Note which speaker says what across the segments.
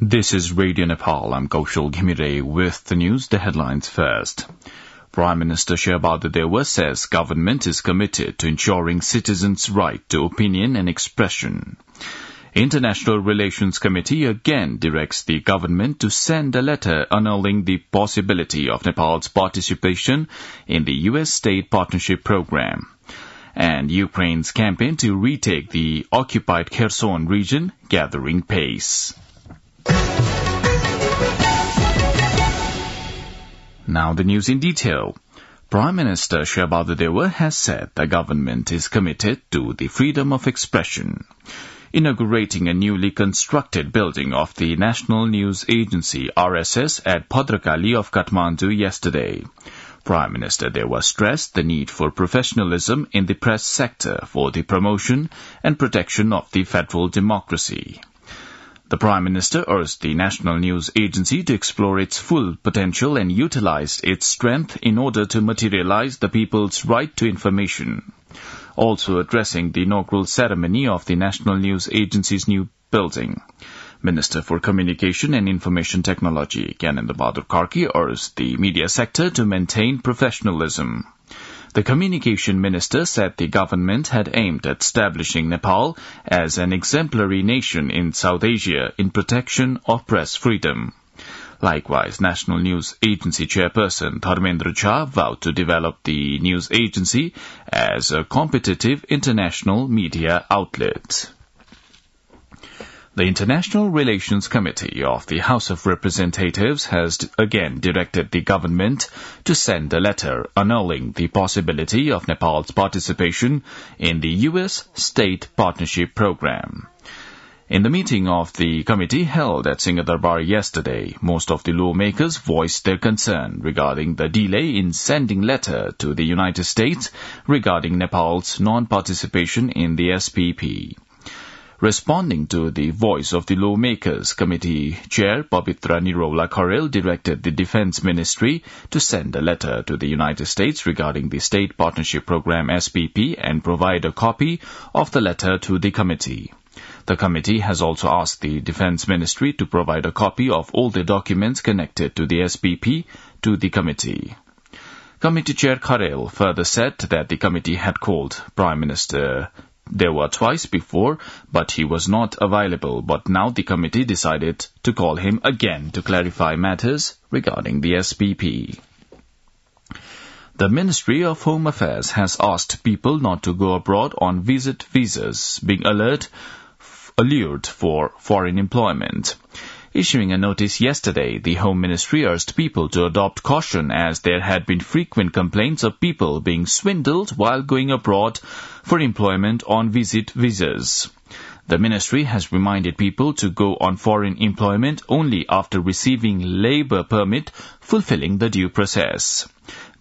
Speaker 1: This is Radio Nepal. I'm Kaushal Ghimire with the news, the headlines first. Prime Minister Sherbada Dewa says government is committed to ensuring citizens' right to opinion and expression. International Relations Committee again directs the government to send a letter annulling the possibility of Nepal's participation in the U.S. State Partnership Program. And Ukraine's campaign to retake the occupied Kherson region gathering pace. Now the news in detail. Prime Minister Sherbada Dewa has said the government is committed to the freedom of expression. Inaugurating a newly constructed building of the National News Agency RSS at Bhadrakali of Kathmandu yesterday, Prime Minister Dewa stressed the need for professionalism in the press sector for the promotion and protection of the federal democracy. The Prime Minister urged the National News Agency to explore its full potential and utilize its strength in order to materialize the people's right to information. Also addressing the inaugural ceremony of the National News Agency's new building, Minister for Communication and Information Technology, Gyanendra Bahadur Karki, urged the media sector to maintain professionalism. The Communication Minister said the government had aimed at establishing Nepal as an exemplary nation in South Asia in protection of press freedom. Likewise, National News Agency Chairperson Dharmendra Jha vowed to develop the news agency as a competitive international media outlet. The International Relations Committee of the House of Representatives has again directed the government to send a letter annulling the possibility of Nepal's participation in the U.S. State Partnership Program. In the meeting of the committee held at Singh Durbar yesterday, most of the lawmakers voiced their concern regarding the delay in sending letter to the United States regarding Nepal's non-participation in the SPP. Responding to the voice of the lawmakers, committee chair Pavitra Nirola Kharel directed the Defense Ministry to send a letter to the United States regarding the State Partnership Program SPP and provide a copy of the letter to the committee. The committee has also asked the Defense Ministry to provide a copy of all the documents connected to the SPP to the committee. Committee Chair Kharel further said that the committee had called Prime Minister Dewa twice before, but he was not available, but now the committee decided to call him again to clarify matters regarding the SPP. The Ministry of Home Affairs has asked people not to go abroad on visit visas, being allured for foreign employment. Issuing a notice yesterday, the Home Ministry urged people to adopt caution as there had been frequent complaints of people being swindled while going abroad for employment on visit visas. The ministry has reminded people to go on foreign employment only after receiving labour permit fulfilling the due process.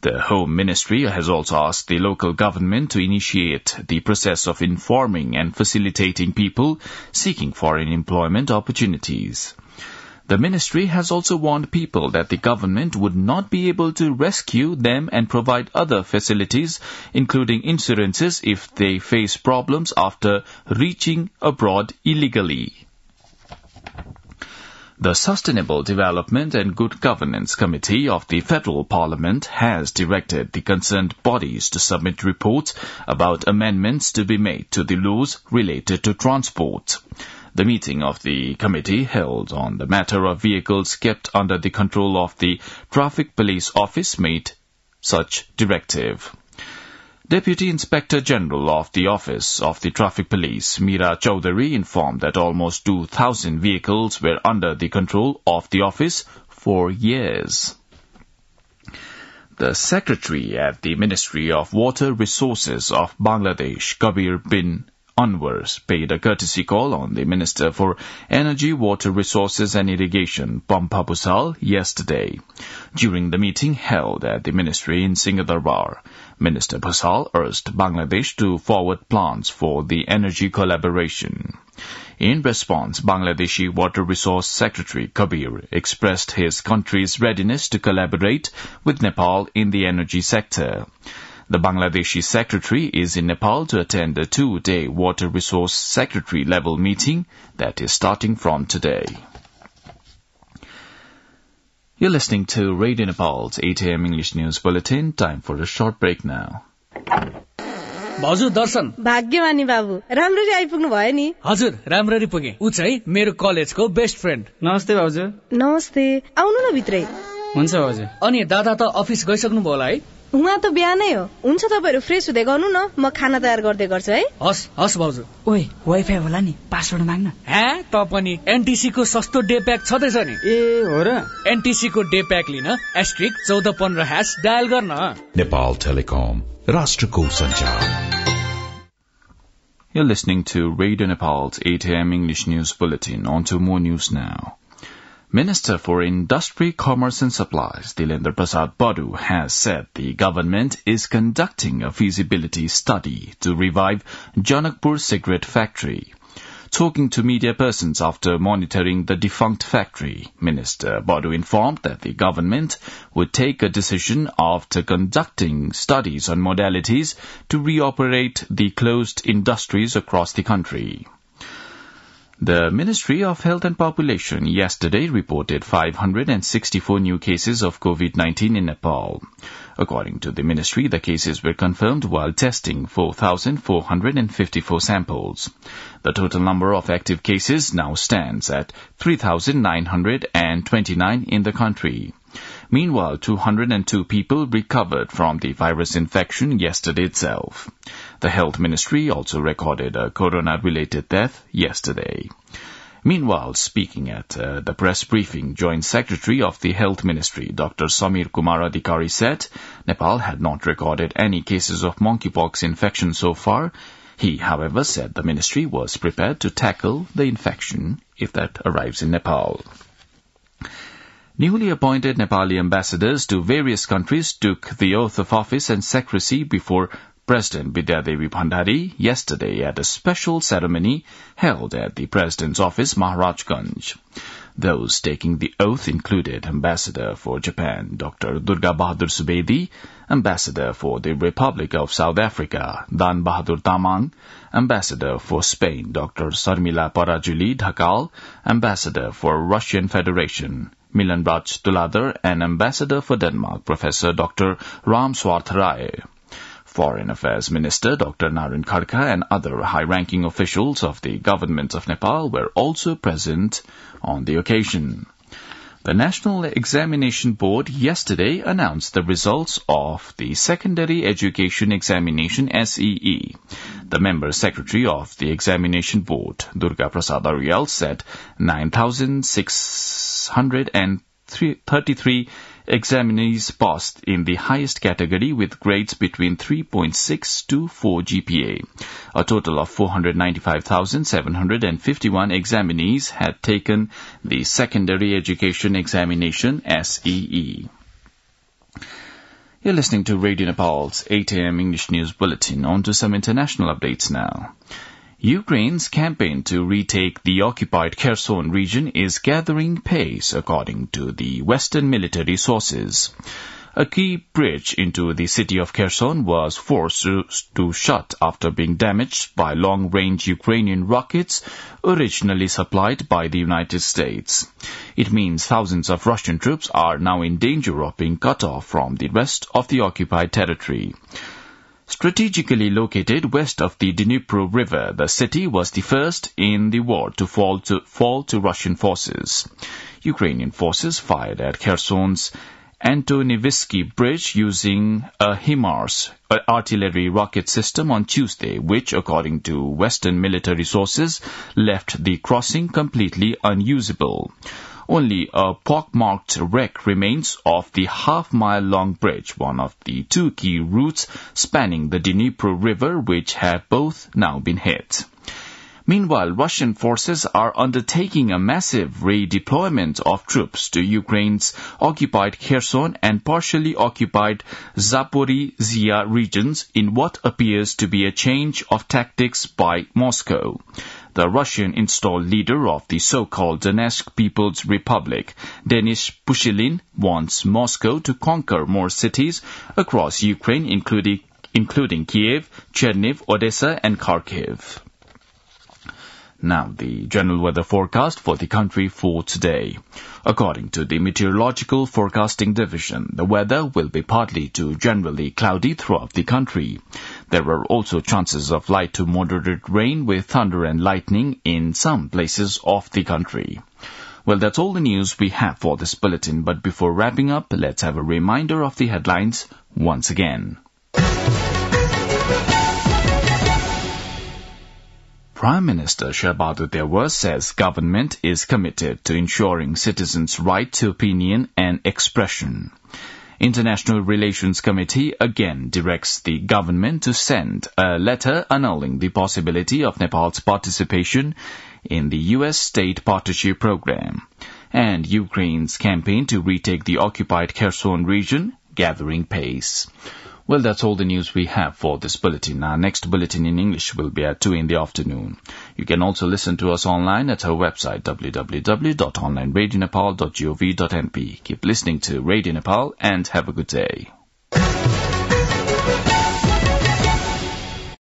Speaker 1: The Home Ministry has also asked the local government to initiate the process of informing and facilitating people seeking foreign employment opportunities. The ministry has also warned people that the government would not be able to rescue them and provide other facilities, including insurances, if they face problems after reaching abroad illegally. The Sustainable Development and Good Governance Committee of the Federal Parliament has directed the concerned bodies to submit reports about amendments to be made to the laws related to transport. The meeting of the committee held on the matter of vehicles kept under the control of the Traffic Police Office made such directive. Deputy Inspector General of the Office of the Traffic Police, Meera Chowdhury, informed that almost 2,000 vehicles were under the control of the office for years. The Secretary at the Ministry of Water Resources of Bangladesh, Kabir bin Anwar, paid a courtesy call on the Minister for Energy, Water Resources and Irrigation, Pampa Bhusal, yesterday. During the meeting held at the ministry in Singh Durbar, Minister Bhusal urged Bangladesh to forward plans for the energy collaboration. In response, Bangladeshi Water Resource Secretary Kabir expressed his country's readiness to collaborate with Nepal in the energy sector. The Bangladeshi secretary is in Nepal to attend a 2-day Water Resource Secretary-level meeting that is starting from today. You're listening to Radio Nepal's 8 a.m. English News Bulletin. Time for a short break now.
Speaker 2: भाउजू दर्शन
Speaker 3: भाग्यमानी बाबु राम्ररी आइपुग्नु भयो नि
Speaker 2: हजुर राम्ररी पुगे उ चाहिँ मेरो कलेजको बेस्ट फ्रेन्ड
Speaker 4: नमस्ते भाउजू
Speaker 3: नमस्ते आउनु न भित्रै
Speaker 4: हुन्छ भाउजू
Speaker 2: अनि दादा त अफिस गइसक्नु भयो होला है
Speaker 3: उहाँ त बिहानै हो हुन्छ तपाईहरु फ्रेस हुँदै गर्नु न म खाना तयार गर्दै गर्छु है
Speaker 2: हस् हस् भाउजू
Speaker 4: ओइ वाइफाई होला नि पासवर्ड माग्न
Speaker 2: हे त पनि एनटीसी को सस्तो डे प्याक छदैछ नि
Speaker 4: ए हो र
Speaker 2: एनटीसी को डे प्याक लिन *1415# डायल गर्न
Speaker 5: Nepal Telecom राष्ट्रको संचार
Speaker 1: You're listening to Radio Nepal's 8 a.m. English News Bulletin. On to more news now. Minister for Industry, Commerce and Supplies, Dilendra Prasad Badu, has said the government is conducting a feasibility study to revive Janakpur cigarette factory. Talking to media persons after monitoring the defunct factory, Minister Badu informed that the government would take a decision after conducting studies on modalities to reoperate the closed industries across the country. The Ministry of Health and Population yesterday reported 564 new cases of COVID-19 in Nepal. According to the ministry, the cases were confirmed while testing 4,454 samples. The total number of active cases now stands at 3,929 in the country. Meanwhile, 202 people recovered from the virus infection yesterday itself. The Health Ministry also recorded a corona-related death yesterday. Meanwhile, speaking at the press briefing, Joint Secretary of the Health Ministry, Dr. Samir Kumar Adhikari, said Nepal had not recorded any cases of monkeypox infection so far. He, however, said the ministry was prepared to tackle the infection if that arrives in Nepal. Newly appointed Nepali ambassadors to various countries took the oath of office and secrecy before President Bidyadevi Bhandari yesterday at a special ceremony held at the President's office, Maharajganj. Those taking the oath included Ambassador for Japan, Dr. Durga Bahadur Subedi, Ambassador for the Republic of South Africa, Dan Bahadur Tamang, Ambassador for Spain, Dr. Sarmila Parajuli Dhakal, Ambassador for Russian Federation, Milan Raj Tuladar, and Ambassador for Denmark, Professor Dr. Ram Swartharai. Foreign Affairs Minister Dr. Naren Khadka and other high-ranking officials of the government of Nepal were also present on the occasion. The National Examination Board yesterday announced the results of the Secondary Education Examination SEE. The member secretary of the Examination Board, Durga Prasad Ariel, said 9,633 examinees passed in the highest category with grades between 3.6 to 4 GPA. A total of 495,751 examinees had taken the Secondary Education Examination SEE. You're listening to Radio Nepal's 8 a.m. English News Bulletin. On to some international updates now. Ukraine's campaign to retake the occupied Kherson region is gathering pace, according to the Western military sources. A key bridge into the city of Kherson was forced to shut after being damaged by long-range Ukrainian rockets originally supplied by the United States. It means thousands of Russian troops are now in danger of being cut off from the rest of the occupied territory. Strategically located west of the Dnipro River, the city was the first in the war to fall to Russian forces. Ukrainian forces fired at Kherson's Antonivsky Bridge using a HIMARS artillery rocket system on Tuesday, which, according to Western military sources, left the crossing completely unusable. Only a pockmarked wreck remains of the half-mile-long bridge, one of the two key routes spanning the Dnipro River, which have both now been hit. Meanwhile, Russian forces are undertaking a massive redeployment of troops to Ukraine's occupied Kherson and partially occupied Zaporizhia regions in what appears to be a change of tactics by Moscow. The Russian-installed leader of the so-called Donetsk People's Republic, Denis Pushilin, wants Moscow to conquer more cities across Ukraine, including Kiev, Cherniv, Odessa, and Kharkiv. Now, the general weather forecast for the country for today. According to the Meteorological Forecasting Division, the weather will be partly to generally cloudy throughout the country. There are also chances of light to moderate rain with thunder and lightning in some places of the country. Well, that's all the news we have for this bulletin, but before wrapping up, let's have a reminder of the headlines once again. Prime Minister Shabadu Dewa says government is committed to ensuring citizens' right to opinion and expression. International Relations Committee again directs the government to send a letter annulling the possibility of Nepal's participation in the U.S. State Partnership Program. And Ukraine's campaign to retake the occupied Kherson region gathering pace. Well, that's all the news we have for this bulletin. Our next bulletin in English will be at 2 in the afternoon. You can also listen to us online at our website www.onlineradionepal.gov.np. Keep listening to Radio Nepal and have a good day.